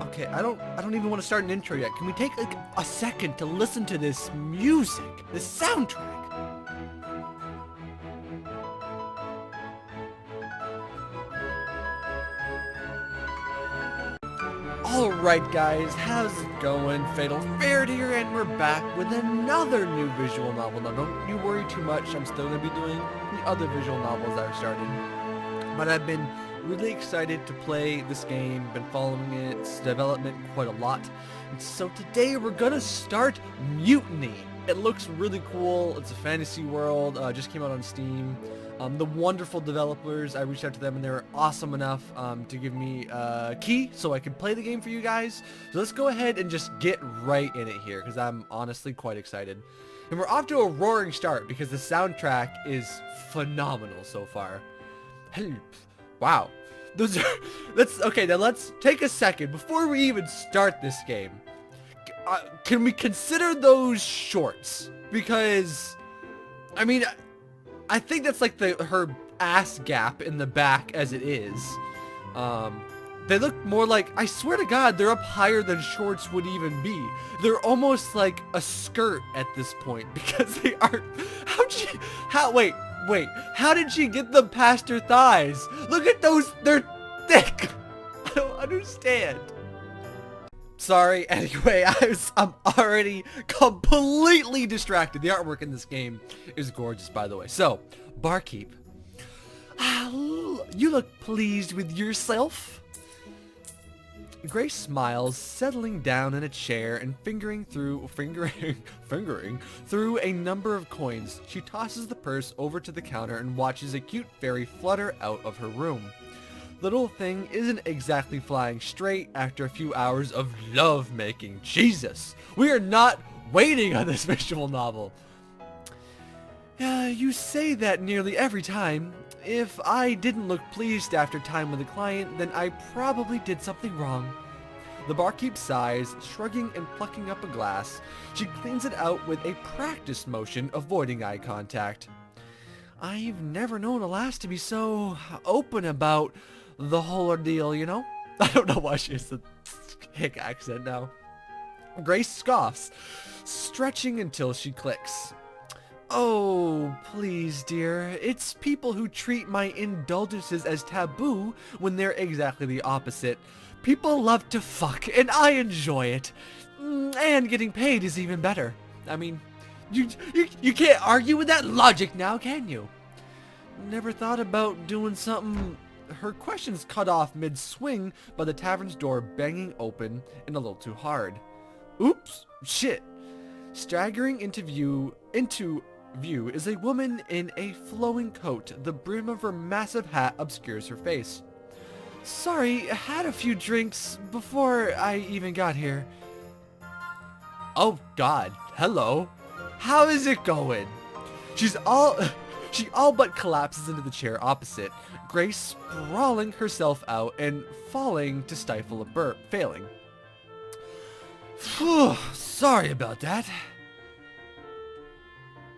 Okay, I don't even want to start an intro yet. Can we take like a second to listen to this music, this soundtrack? Alright guys, how's it going? Fatal Ferret here, and we're back with another new visual novel. Now don't you worry too much, I'm still going to be doing the other visual novels that I've started. But I've been really excited to play this game, been following its development quite a lot. And so today we're going to start Mutiny. It looks really cool, it's a fantasy world, just came out on Steam. The wonderful developers, I reached out to them and they were awesome enough to give me a key so I could play the game for you guys. So let's go ahead and just get right in it here because I'm honestly quite excited. And we're off to a roaring start because the soundtrack is phenomenal so far. Wow. Okay, now let's take a second before we even start this game. Can we consider those shorts? Because, I mean, I think that's like her ass gap in the back as it is. They look more like, I swear to God, they're up higher than shorts would even be. They're almost like a skirt at this point because they are, wait, how did she get them past her thighs? Look at those, they're thick. I don't understand. Sorry, anyway, I'm already completely distracted. The artwork in this game is gorgeous, by the way. So, barkeep. You look pleased with yourself. Grace smiles, settling down in a chair and fingering through a number of coins. She tosses the purse over to the counter and watches a cute fairy flutter out of her room. The little thing isn't exactly flying straight after a few hours of love-making. Jesus! We are not waiting on this visual novel. You say that nearly every time. If I didn't look pleased after time with a client, then I probably did something wrong. The barkeep sighs, shrugging and plucking up a glass. She cleans it out with a practice motion, avoiding eye contact. I've never known a lass to be so open about the whole ordeal, you know? I don't know why she has the hick accent now. Grace scoffs, stretching until she clicks. Oh, please, dear. It's people who treat my indulgences as taboo when they're exactly the opposite. People love to fuck, and I enjoy it. And getting paid is even better. I mean, you can't argue with that logic now, can you? Never thought about doing something. Her question's cut off mid-swing by the tavern's door banging open and a little too hard. Oops, shit. Staggering into view is a woman in a flowing coat. The brim of her massive hat obscures her face. Sorry, I had a few drinks before I even got here. Oh God, hello. How is it going? She all but collapses into the chair opposite, Grace sprawling herself out and falling to stifle a burp, failing. Phew, sorry about that.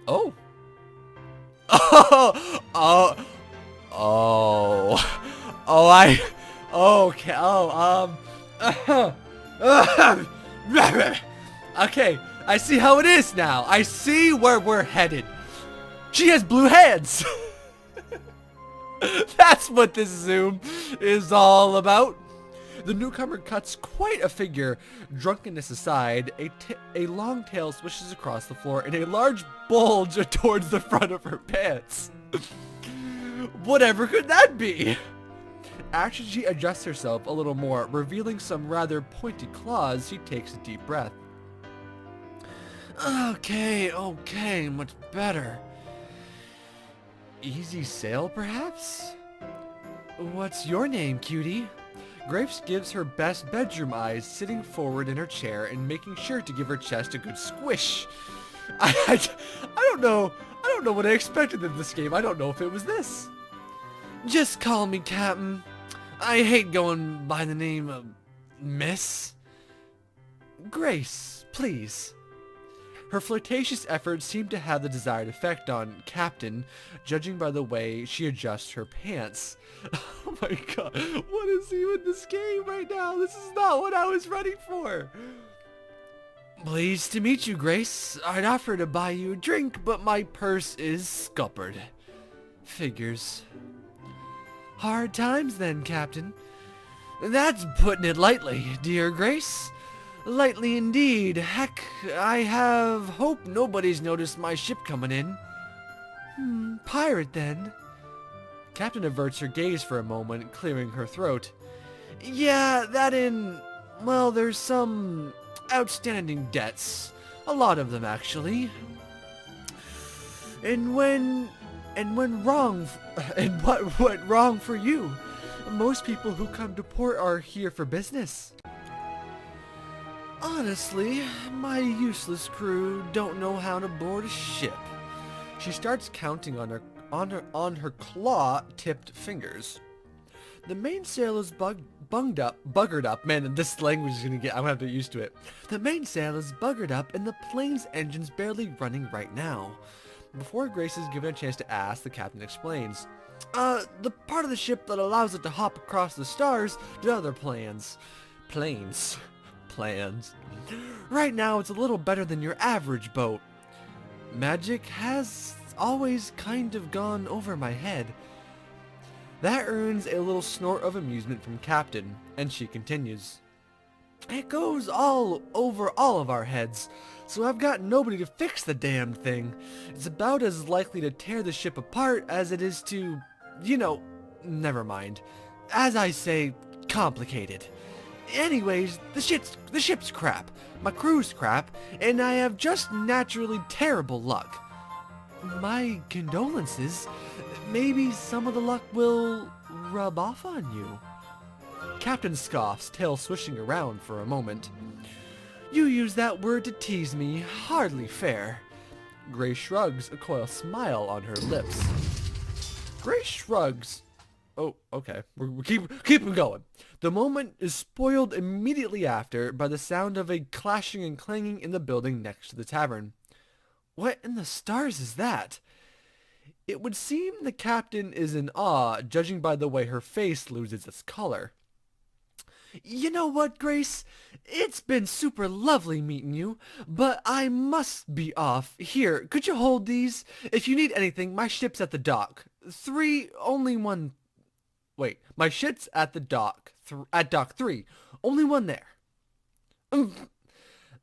Oh. Okay, okay, I see how it is now. I see where we're headed. She has blue hands. That's what this Zoom is all about. The newcomer cuts quite a figure. Drunkenness aside, a long tail swishes across the floor and a large bulge towards the front of her pants. Whatever could that be? After she adjusts herself a little more, revealing some rather pointed claws, she takes a deep breath. Okay, much better. Easy sail, perhaps? What's your name, cutie? Grace gives her best bedroom eyes, sitting forward in her chair and making sure to give her chest a good squish. I don't know what I expected in this game. I don't know if it was this. Just call me Captain. I hate going by the name of Miss. Grace, please. Her flirtatious efforts seem to have the desired effect on Captain, judging by the way she adjusts her pants. Oh my god, what is even this game right now? This is not what I was ready for. Pleased to meet you, Grace. I'd offer to buy you a drink, but my purse is scuppered. Figures. Hard times then, Captain. That's putting it lightly, dear Grace. Lightly indeed. Heck, I have hope nobody's noticed my ship coming in. Pirate then. Captain averts her gaze for a moment, clearing her throat. Yeah, well, there's some outstanding debts. A lot of them, actually. And what went wrong for you? Most people who come to port are here for business. Honestly, my useless crew don't know how to board a ship. She starts counting on her claw-tipped fingers. The mainsail is buggered up. Man, this language is I'm gonna have to get used to it. The mainsail is buggered up and the plane's engine's barely running right now. Before Grace is given a chance to ask, the captain explains. The part of the ship that allows it to hop across the stars to other planes. Right now it's a little better than your average boat. Magic has always kind of gone over my head. That earns a little snort of amusement from Captain, and she continues. It goes all over all of our heads, so I've got nobody to fix the damned thing. It's about as likely to tear the ship apart as it is to, never mind. As I say, complicated. Anyways, the ship's crap, my crew's crap, and I have just naturally terrible luck. My condolences. Maybe some of the luck will rub off on you. Captain scoffs, tail swishing around for a moment. You use that word to tease me. Hardly fair. Grace shrugs, a coy smile on her lips. Grace shrugs. Oh, okay. We're keep going. The moment is spoiled immediately after by the sound of a clashing and clanging in the building next to the tavern. What in the stars is that? It would seem the captain is in awe, judging by the way her face loses its color. You know what, Grace? It's been super lovely meeting you, but I must be off. Here, could you hold these? If you need anything, my ship's at the dock. My ship's at the dock. At dock 3. Only one there.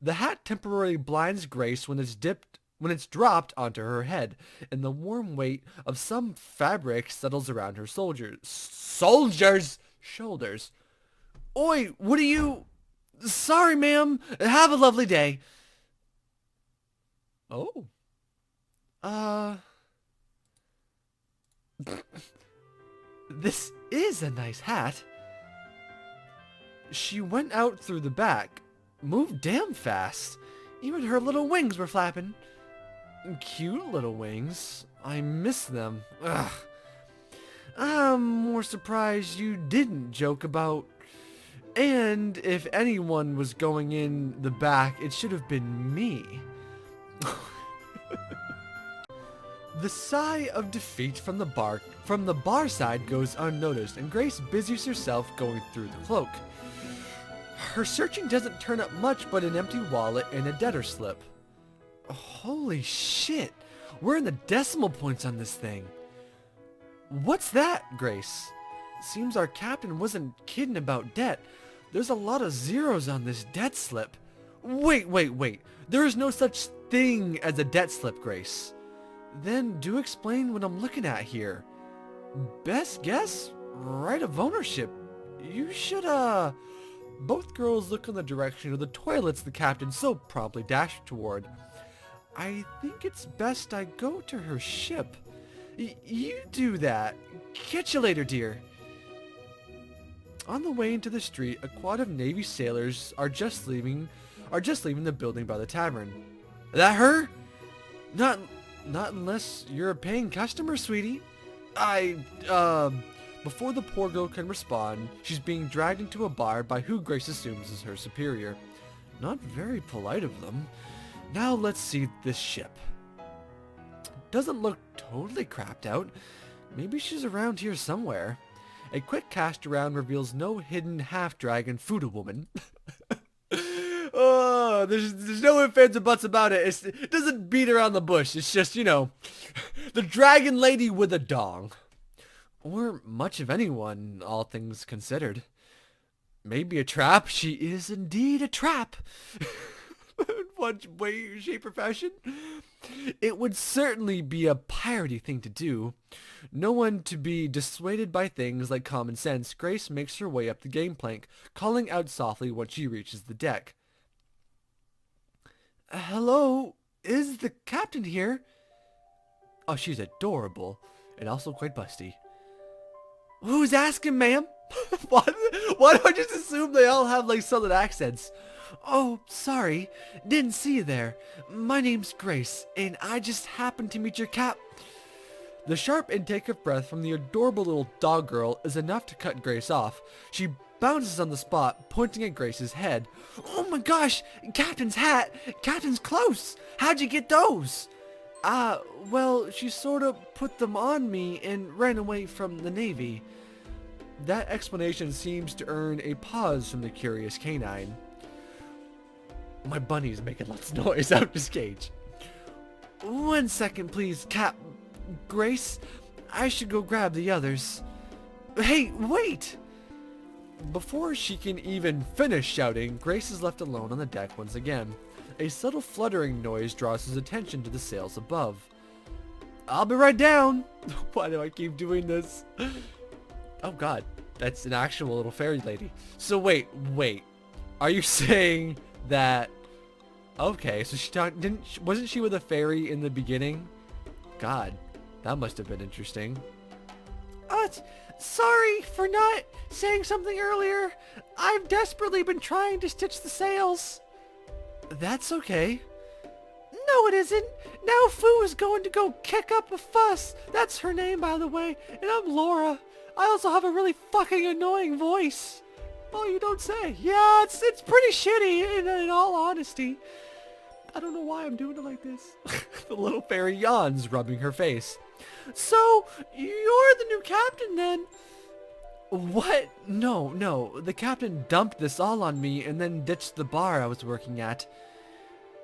The hat temporarily blinds Grace when it's dropped onto her head, and the warm weight of some fabric settles around her shoulders. Oi, what are you... Sorry, ma'am. Have a lovely day. Oh. This is a nice hat. She went out through the back. Moved damn fast. Even her little wings were flapping. Cute little wings. I miss them. Ugh. I'm more surprised you didn't joke about... And if anyone was going in the back, it should have been me. The sigh of defeat from the bar side goes unnoticed, and Grace busies herself going through the cloak. Her searching doesn't turn up much but an empty wallet and a debtor slip. Holy shit! We're in the decimal points on this thing. What's that, Grace? Seems our captain wasn't kidding about debt. There's a lot of zeros on this debt slip. Wait. There is no such thing as a debt slip, Grace. Then do explain what I'm looking at here. Best guess? Right of ownership. You should, Both girls look in the direction of the toilets the captain so promptly dashed toward. I think it's best I go to her ship. You do that. Catch you later, dear. On the way into the street, a quad of Navy sailors are just leaving the building by the tavern. That her? Not unless you're a paying customer, sweetie. Before the poor girl can respond, she's being dragged into a bar by who Grace assumes is her superior. Not very polite of them. Now let's see this ship. Doesn't look totally crapped out. Maybe she's around here somewhere. A quick cast around reveals no hidden half-dragon Fuda woman. Oh, there's no ifs, ands, or buts about it. It doesn't beat around the bush. It's just, you know, the dragon lady with a dong. Or much of anyone, all things considered. Maybe a trap. She is indeed a trap. In one way, shape, or fashion. It would certainly be a piratey thing to do. No one to be dissuaded by things like common sense, Grace makes her way up the gangplank, calling out softly when she reaches the deck. Hello, is the captain here? Oh, she's adorable, and also quite busty. Who's asking, ma'am? Why do I just assume they all have like southern accents? Oh, sorry, didn't see you there. My name's Grace, and I just happened to meet your cap. The sharp intake of breath from the adorable little dog girl is enough to cut Grace off. She bounces on the spot, pointing at Grace's head. Oh my gosh, Captain's hat! Captain's clothes! How'd you get those? Well, she sort of put them on me and ran away from the Navy. That explanation seems to earn a pause from the curious canine. My bunny's making lots of noise out of his cage. 1 second, please, Grace, I should go grab the others. Hey, wait! Before she can even finish shouting, Grace is left alone on the deck once again. A subtle fluttering noise draws his attention to the sails above. I'll be right down! Why do I keep doing this? Oh god, that's an actual little fairy lady. So wait. Are you saying that... Okay, so wasn't she with a fairy in the beginning? God, that must have been interesting. Sorry for not saying something earlier. I've desperately been trying to stitch the sails. That's okay. No, it isn't. Now Fu is going to go kick up a fuss. That's her name, by the way. And I'm Laura. I also have a really fucking annoying voice. Oh, you don't say. Yeah, it's pretty shitty, in all honesty. I don't know why I'm doing it like this. The little fairy yawns, rubbing her face. So, you're the new captain then? What? No. The captain dumped this all on me and then ditched the bar I was working at.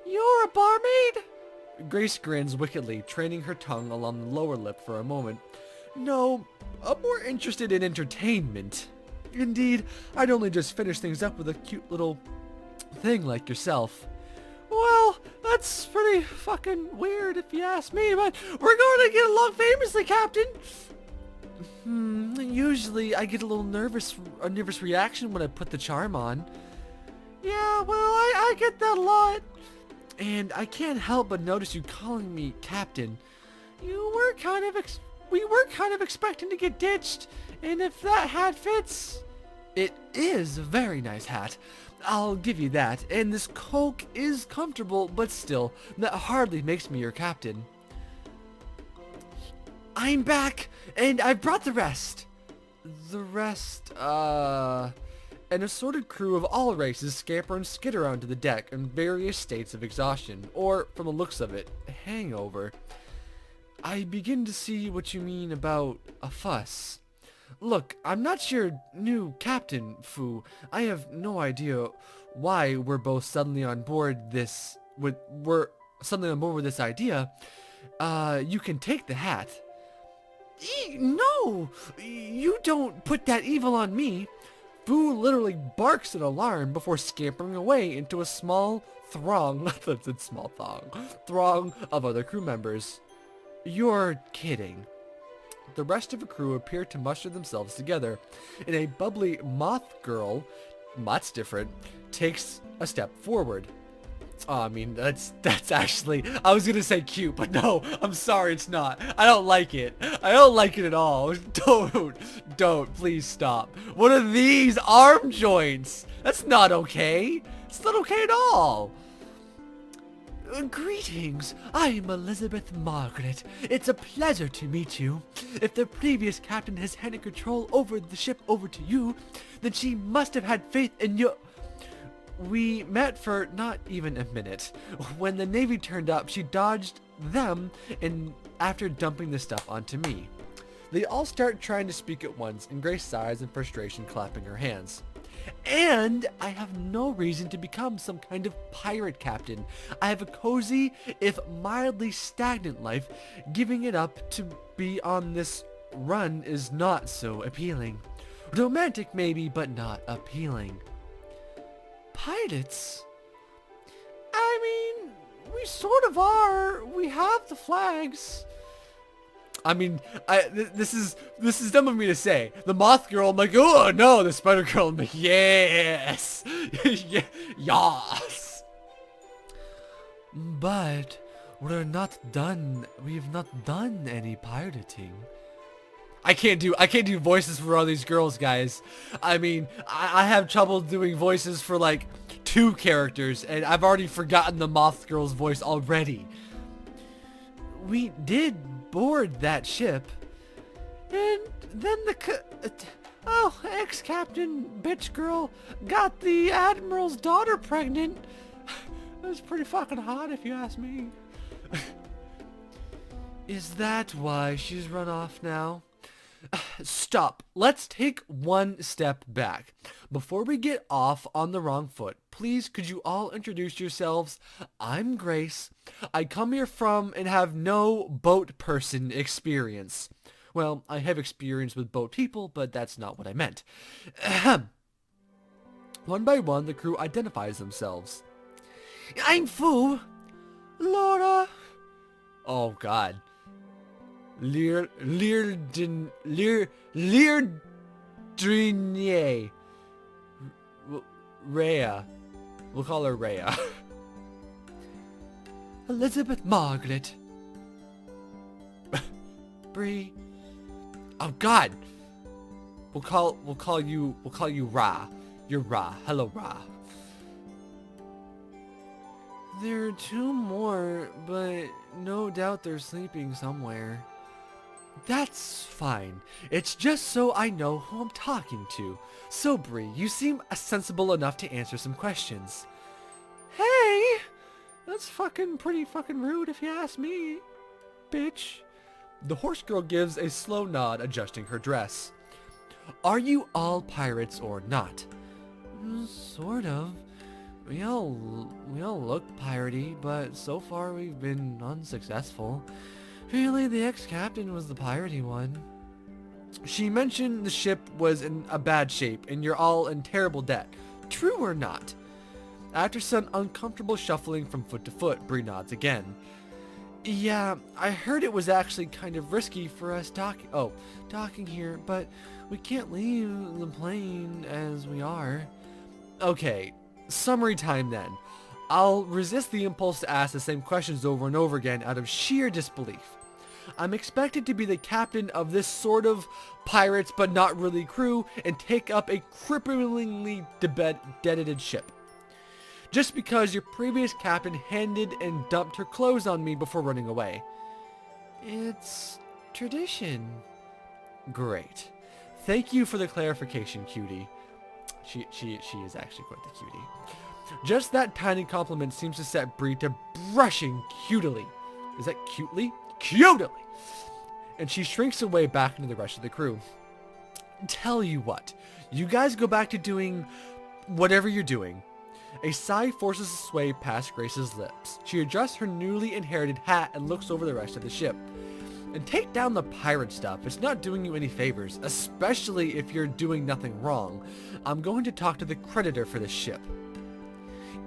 You're a barmaid? Grace grins wickedly, training her tongue along the lower lip for a moment. No, I'm more interested in entertainment. Indeed, I'd only just finish things up with a cute little thing like yourself. Well, that's pretty fucking weird if you ask me, but we're going to get along famously, Captain. Usually I get a nervous reaction when I put the charm on. Yeah, well, I get that a lot. And I can't help but notice you calling me Captain. We were kind of expecting to get ditched, and if that hat fits... It is a very nice hat. I'll give you that, and this cloak is comfortable, but still, that hardly makes me your captain. I'm back, and I brought the rest. The rest, an assorted crew of all races scamper and skid around to the deck in various states of exhaustion, or, from the looks of it, hangover. I begin to see what you mean about a fuss. Look, I'm not your new captain, Fu. I have no idea why we're both suddenly on board this... We're suddenly on board with this idea. You can take the hat. No! You don't put that evil on me. Fu literally barks in alarm before scampering away into a small throng... throng of other crew members. You're kidding. The rest of the crew appear to muster themselves together, and a bubbly moth girl, that's different, takes a step forward. Oh, I mean, that's actually, I was gonna say cute, but no, I'm sorry, it's not. I don't like it. I don't like it at all. Don't, please stop. What are these arm joints? That's not okay. It's not okay at all. Greetings, I'm Elizabeth Margaret. It's a pleasure to meet you. If the previous captain has handed control over the ship over to you, then she must have had faith in your... We met for not even a minute. When the Navy turned up, she dodged them and after dumping the stuff onto me. They all start trying to speak at once, and Grace sighs in frustration, clapping her hands. And I have no reason to become some kind of pirate captain. I have a cozy, if mildly stagnant life. Giving it up to be on this run is not so appealing. Romantic maybe, but not appealing. Pirates? I mean, we sort of are. We have the flags. I mean, this is dumb of me to say. The Moth Girl, I'm like, oh no. The Spider Girl, I'm like, yes, yes. But we're not done. We've not done any pirating. I can't do voices for all these girls, guys. I mean, I have trouble doing voices for like 2 characters, and I've already forgotten the Moth Girl's voice already. We did board that ship, and then ex-captain bitch girl got the admiral's daughter pregnant. It was pretty fucking hot, if you ask me. Is that why she's run off now? Stop. Let's take one step back. Before we get off on the wrong foot, please could you all introduce yourselves? I'm Grace. I come here from and have no boat person experience. Well, I have experience with boat people, but that's not what I meant. Ahem. One by one, the crew identifies themselves. I'm Fu. Laura. Oh, God. Leardrinier. Rhea. We'll call her Rhea. Elizabeth Margaret. Bree. Oh God. We'll call you Ra. You're Ra. Hello, Ra. There are 2 more, but no doubt they're sleeping somewhere. That's fine. It's just so I know who I'm talking to. So, Bree, you seem sensible enough to answer some questions. Hey! That's pretty fucking rude if you ask me, bitch. The horse girl gives a slow nod, adjusting her dress. Are you all pirates or not? Sort of. We all look piratey, but so far we've been unsuccessful. Really, the ex-captain was the piratey one. She mentioned the ship was in a bad shape and you're all in terrible debt. True or not? After some uncomfortable shuffling from foot to foot, Bree nods again. Yeah, I heard it was actually kind of risky for us docking here, but we can't leave the plane as we are. Okay, summary time then. I'll resist the impulse to ask the same questions over and over again out of sheer disbelief. I'm expected to be the captain of this sort of pirates but not really crew and take up a cripplingly debited ship. Just because your previous captain handed and dumped her clothes on me before running away. It's tradition. Great. Thank you for the clarification, cutie. She is actually quite the cutie. Just that tiny compliment seems to set Bree to brushing cutely. Is that cutely? Cutely! And she shrinks away back into the rest of the crew. Tell you what, you guys go back to doing whatever you're doing. A sigh forces a sway past Grace's lips. She adjusts her newly inherited hat and looks over the rest of the ship. And take down the pirate stuff. It's not doing you any favors, especially if you're doing nothing wrong. I'm going to talk to the creditor for this ship.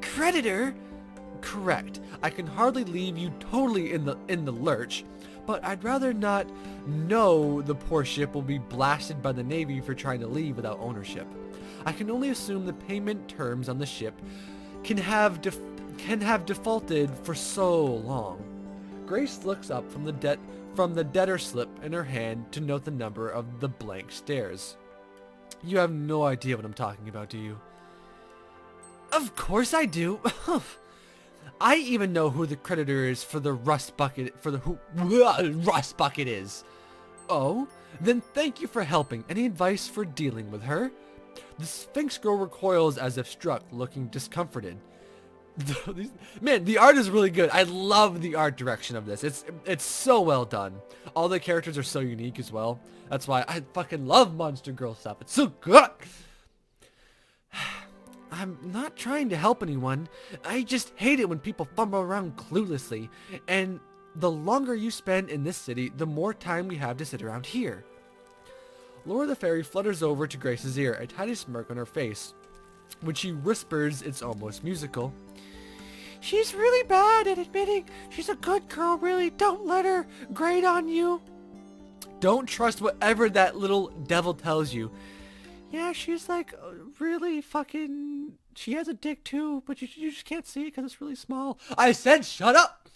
Creditor? Correct. I can hardly leave you totally in the lurch, but I'd rather not know the poor ship will be blasted by the Navy for trying to leave without ownership. I can only assume the payment terms on the ship can have defaulted for so long. Grace looks up from the debtor slip in her hand to note the number of the blank stares. You have no idea what I'm talking about, do you? Of course I do. I even know who the creditor is for the rust bucket rust bucket is. Oh, then thank you for helping. Any advice for dealing with her? The Sphinx girl recoils as if struck, looking discomforted. Man, the art is really good. I love the art direction of this. It's so well done. All the characters are so unique as well. That's why I fucking love Monster Girl stuff. It's so good. I'm not trying to help anyone. I just hate it when people fumble around cluelessly. And the longer you spend in this city, the more time we have to sit around here. Laura the Fairy flutters over to Grace's ear, a tiny smirk on her face. When she whispers, it's almost musical. She's really bad at admitting she's a good girl, really. Don't let her grate on you. Don't trust whatever that little devil tells you. Yeah, she's like really fucking... She has a dick too, but you just can't see it because it's really small. I said shut up!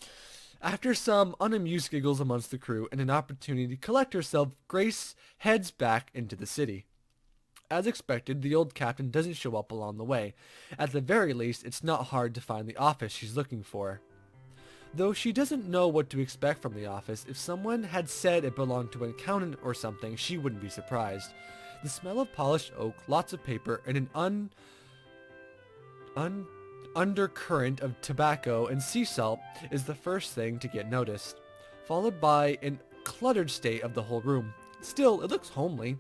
After some unamused giggles amongst the crew and an opportunity to collect herself, Grace heads back into the city. As expected, the old captain doesn't show up along the way. At the very least, it's not hard to find the office she's looking for. Though she doesn't know what to expect from the office, if someone had said it belonged to an accountant or something, she wouldn't be surprised. The smell of polished oak, lots of paper, and an undercurrent of tobacco and sea salt is the first thing to get noticed, followed by an cluttered state of the whole room. Still, it looks homely.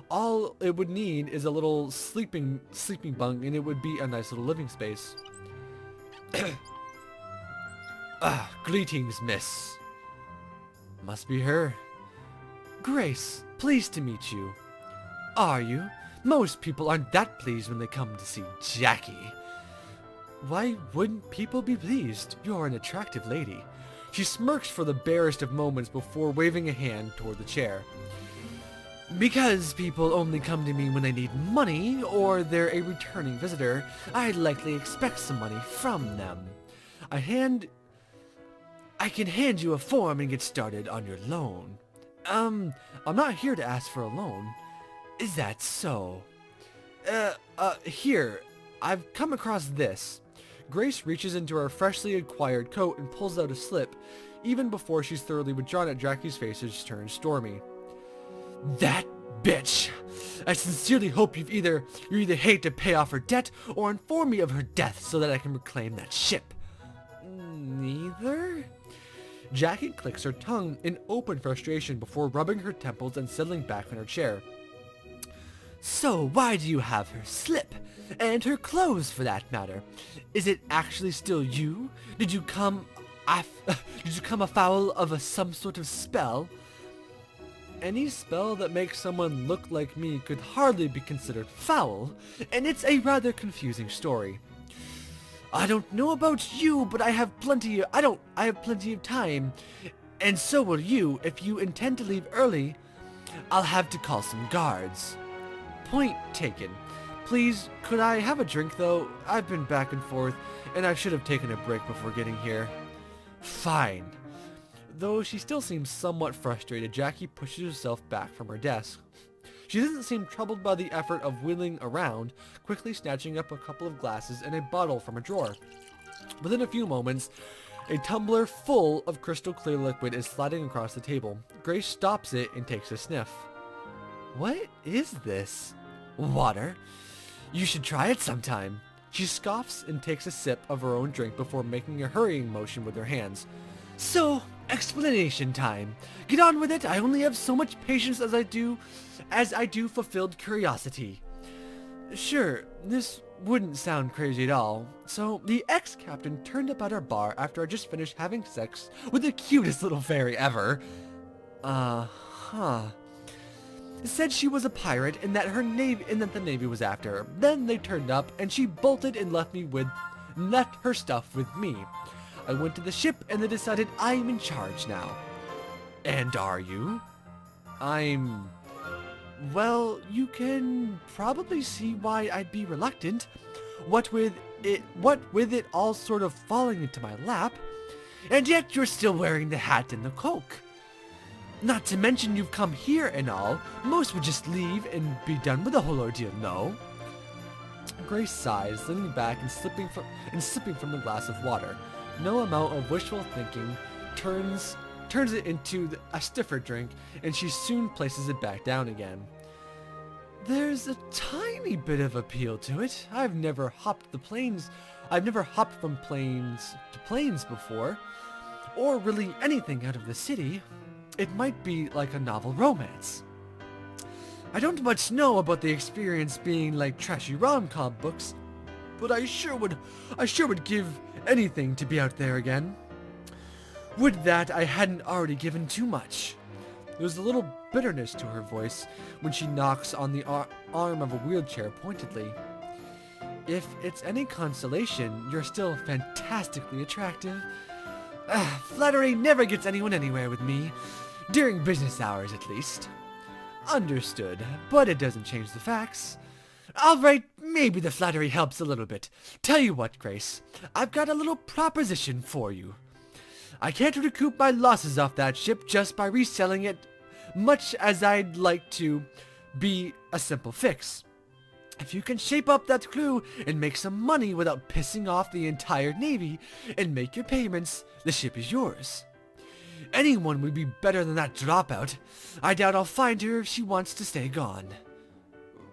All it would need is a little sleeping bunk, and it would be a nice little living space. Greetings, miss. Must be her. Grace, pleased to meet you. Are you? Most people aren't that pleased when they come to see Jackie. Why wouldn't people be pleased? You're an attractive lady. She smirks for the barest of moments before waving a hand toward the chair. Because people only come to me when they need money, or they're a returning visitor, I'd likely expect some money from them. I can hand you a form and get started on your loan. I'm not here to ask for a loan. Is that so? Here, I've come across this. Grace reaches into her freshly acquired coat and pulls out a slip, even before she's thoroughly withdrawn at Jackie's face has turned stormy. That bitch! I sincerely hope you either hate to pay off her debt or inform me of her death so that I can reclaim that ship. Neither? Jackie clicks her tongue in open frustration before rubbing her temples and settling back in her chair. So why do you have her slip? And her clothes, for that matter. Is it actually still you? Did you come afoul of some sort of spell? Any spell that makes someone look like me could hardly be considered foul, and it's a rather confusing story. I don't know about you, but I have plenty of time, and so will you. If you intend to leave early, I'll have to call some guards. Point taken. Please, could I have a drink though? I've been back and forth, and I should have taken a break before getting here. Fine. Though she still seems somewhat frustrated, Jackie pushes herself back from her desk. She doesn't seem troubled by the effort of wheeling around, quickly snatching up a couple of glasses and a bottle from a drawer. Within a few moments, a tumbler full of crystal clear liquid is sliding across the table. Grace stops it and takes a sniff. What is this? Water? You should try it sometime. She scoffs and takes a sip of her own drink before making a hurrying motion with her hands. So, explanation time. Get on with it. I only have so much patience as I do fulfilled curiosity. Sure, this wouldn't sound crazy at all. So, the ex-captain turned up at our bar after I just finished having sex with the cutest little fairy ever. Said she was a pirate and that the Navy was after her. Then they turned up and she bolted and left her stuff with me. I went to the ship and they decided I'm in charge now. And are you? Well, you can probably see why I'd be reluctant. What with it all sort of falling into my lap. And yet you're still wearing the hat and the cloak. Not to mention you've come here and all. Most would just leave and be done with the whole ordeal, no? Grace sighs, leaning back and sipping from the glass of water. No amount of wishful thinking turns it into a stiffer drink, and she soon places it back down again. There's a tiny bit of appeal to it. I've never hopped from planes to planes before, or really anything out of the city. It might be like a novel romance. I don't much know about the experience being like trashy rom-com books, but I sure would give anything to be out there again. Would that I hadn't already given too much. There's a little bitterness to her voice when she knocks on the arm of a wheelchair pointedly. If it's any consolation, you're still fantastically attractive. Flattery never gets anyone anywhere with me. During business hours, at least. Understood, but it doesn't change the facts. Alright, maybe the flattery helps a little bit. Tell you what, Grace, I've got a little proposition for you. I can't recoup my losses off that ship just by reselling it, much as I'd like to be a simple fix. If you can shape up that crew and make some money without pissing off the entire Navy and make your payments, the ship is yours. Anyone would be better than that dropout. I doubt I'll find her if she wants to stay gone.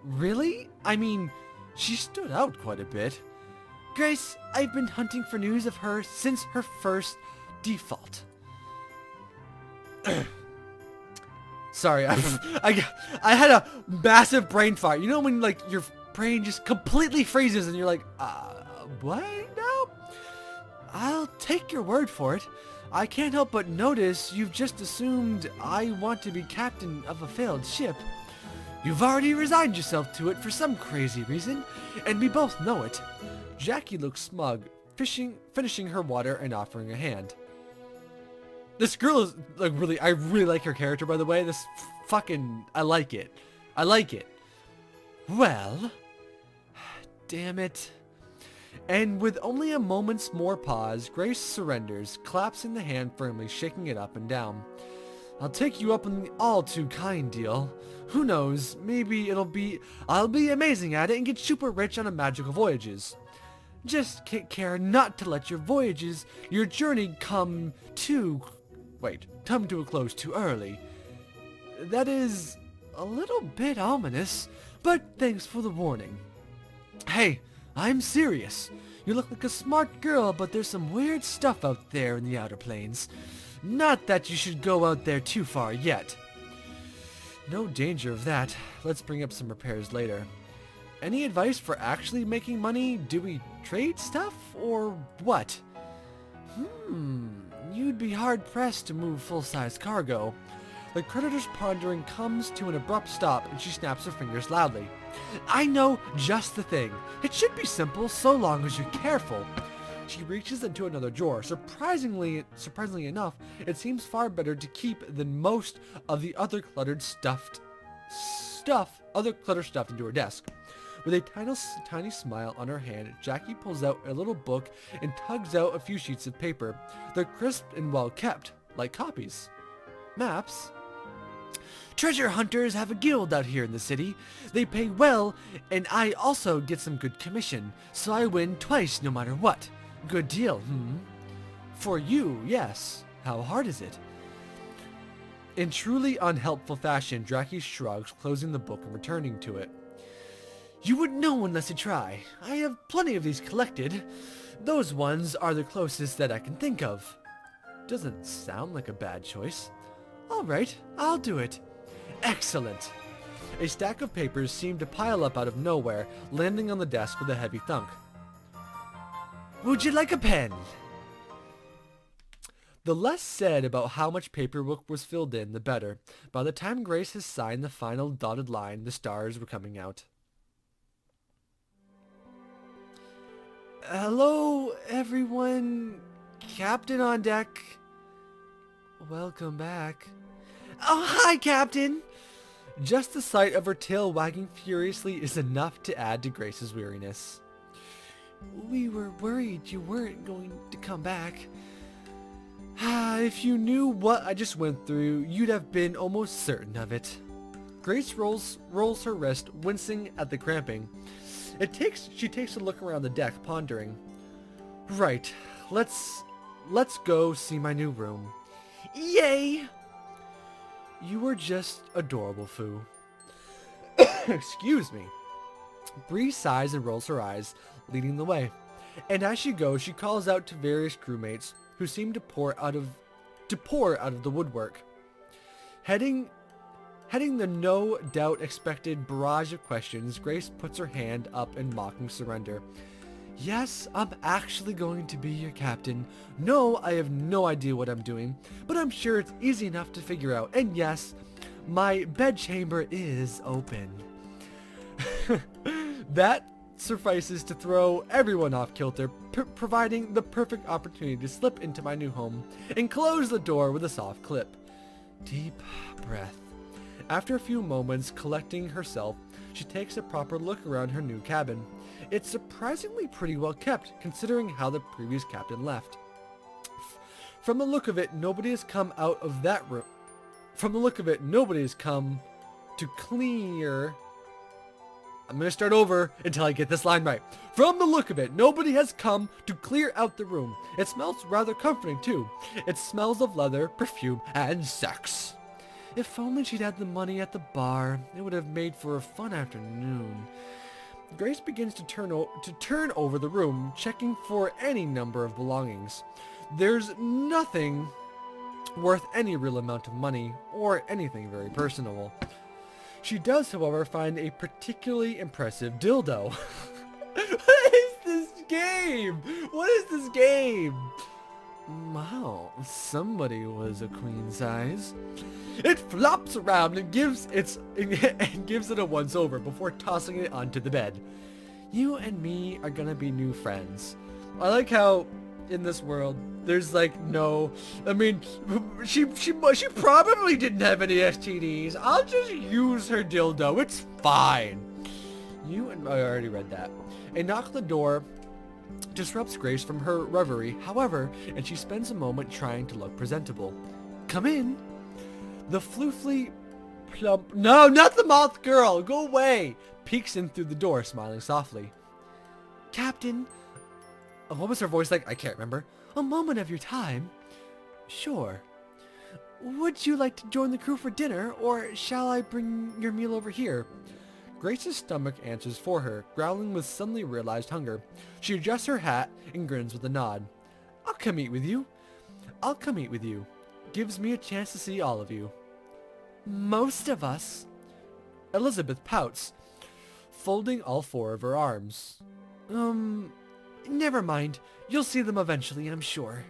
Really? I mean, she stood out quite a bit. Grace, I've been hunting for news of her since her first default. Sorry, I had a massive brain fart. You know when like your brain just completely freezes and you're like, what? No? I'll take your word for it. I can't help but notice you've just assumed I want to be captain of a failed ship. You've already resigned yourself to it for some crazy reason, and we both know it. Jackie looks smug, finishing her water and offering a hand. This girl is like I really like her character, by the way. I like it. I like it. Well, damn it. And with only a moment's more pause, Grace surrenders, clasping the hand firmly, shaking it up and down. I'll take you up on the all-too-kind deal. Who knows, maybe I'll be amazing at it and get super rich on a magical voyages. Just take care not to let your journey come to a close too early. That is a little bit ominous, but thanks for the warning. Hey, I'm serious. You look like a smart girl, but there's some weird stuff out there in the outer planes. Not that you should go out there too far yet. No danger of that. Let's bring up some repairs later. Any advice for actually making money? Do we trade stuff or what? You'd be hard-pressed to move full-size cargo. The creditor's pondering comes to an abrupt stop and she snaps her fingers loudly. I know just the thing. It should be simple so long as you're careful. She reaches into another drawer. Surprisingly enough, it seems far better to keep than most of the other cluttered stuff into her desk. With a tiny smile on her hand, Jackie pulls out a little book and tugs out a few sheets of paper. They're crisp and well kept, like copies. Maps? Treasure hunters have a guild out here in the city. They pay well, and I also get some good commission, so I win twice no matter what. Good deal, For you, yes. How hard is it? In truly unhelpful fashion, Jackie shrugs, closing the book and returning to it. You wouldn't know unless you try. I have plenty of these collected. Those ones are the closest that I can think of. Doesn't sound like a bad choice. Alright, I'll do it. Excellent. A stack of papers seemed to pile up out of nowhere, landing on the desk with a heavy thunk. Would you like a pen? The less said about how much paperwork was filled in, the better. By the time Grace has signed the final dotted line, the stars were coming out. Hello, everyone. Captain on deck. Welcome back. Oh, hi, Captain. Just the sight of her tail wagging furiously is enough to add to Grace's weariness. We were worried you weren't going to come back. If you knew what I just went through, you'd have been almost certain of it. Grace rolls her wrist, wincing at the cramping. She takes a look around the deck, pondering. Right, let's go see my new room. Yay! You were just adorable, Foo. Excuse me. Bree sighs and rolls her eyes, leading the way. And as she goes, she calls out to various crewmates who seem to pour out of the woodwork. Heading the no doubt expected barrage of questions, Grace puts her hand up in mocking surrender. Yes, I'm actually going to be your captain. No, I have no idea what I'm doing, but I'm sure it's easy enough to figure out. And yes, my bedchamber is open. That suffices to throw everyone off kilter, providing the perfect opportunity to slip into my new home and close the door with a soft clip. Deep breath. After a few moments collecting herself, she takes a proper look around her new cabin. It's surprisingly pretty well kept, considering how the previous captain left. From the look of it, nobody has come out of that room. From the look of it, nobody has come to clear... I'm going to start over until I get this line right. From the look of it, nobody has come to clear out the room. It smells rather comforting too. It smells of leather, perfume, and sex. If only she'd had the money at the bar, it would have made for a fun afternoon. Grace begins to turn over the room, checking for any number of belongings. There's nothing worth any real amount of money or anything very personable. She does, however, find a particularly impressive dildo. What is this game? What is this game? Wow, somebody was a queen size. It flops around and gives it a once over before tossing it onto the bed. You and me are gonna be new friends. I like how in this world there's like no, I mean, she probably didn't have any STDs. I'll just use her dildo. It's fine. You and I already read that. A knock on the door disrupts Grace from her reverie, however, and she spends a moment trying to look presentable. Come in. The floofly plump... No, not the moth girl! Go away! Peeks in through the door, smiling softly. Captain... what was her voice like? I can't remember. A moment of your time? Sure. Would you like to join the crew for dinner, or shall I bring your meal over here? Grace's stomach answers for her, growling with suddenly realized hunger. She adjusts her hat and grins with a nod. I'll come eat with you. I'll come eat with you. Gives me a chance to see all of you. Most of us. Elizabeth pouts, folding all four of her arms. Never mind. You'll see them eventually, I'm sure.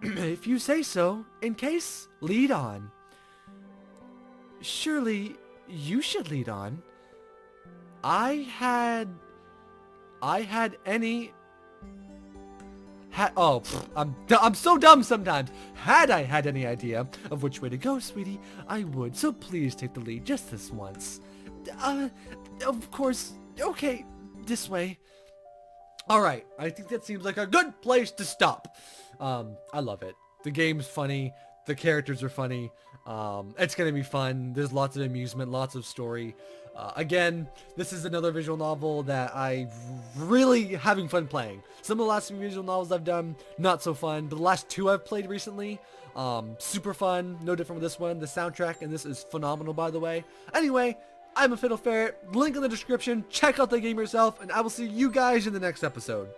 If you say so. In case, lead on. Surely, you should lead on. I'm so dumb sometimes. Had I had any idea of which way to go, sweetie, I would. So please take the lead just this once. Of course. Okay, this way. Alright, I think that seems like a good place to stop. I love it. The game's funny. The characters are funny. It's gonna be fun. There's lots of amusement, lots of story. Again, this is another visual novel that I really having fun playing. Some of the last few visual novels I've done, not so fun. But the last two I've played recently, super fun. No different with this one. The soundtrack in this is phenomenal, by the way. Anyway, I'm a Fiddle Ferret. Link in the description. Check out the game yourself, and I will see you guys in the next episode.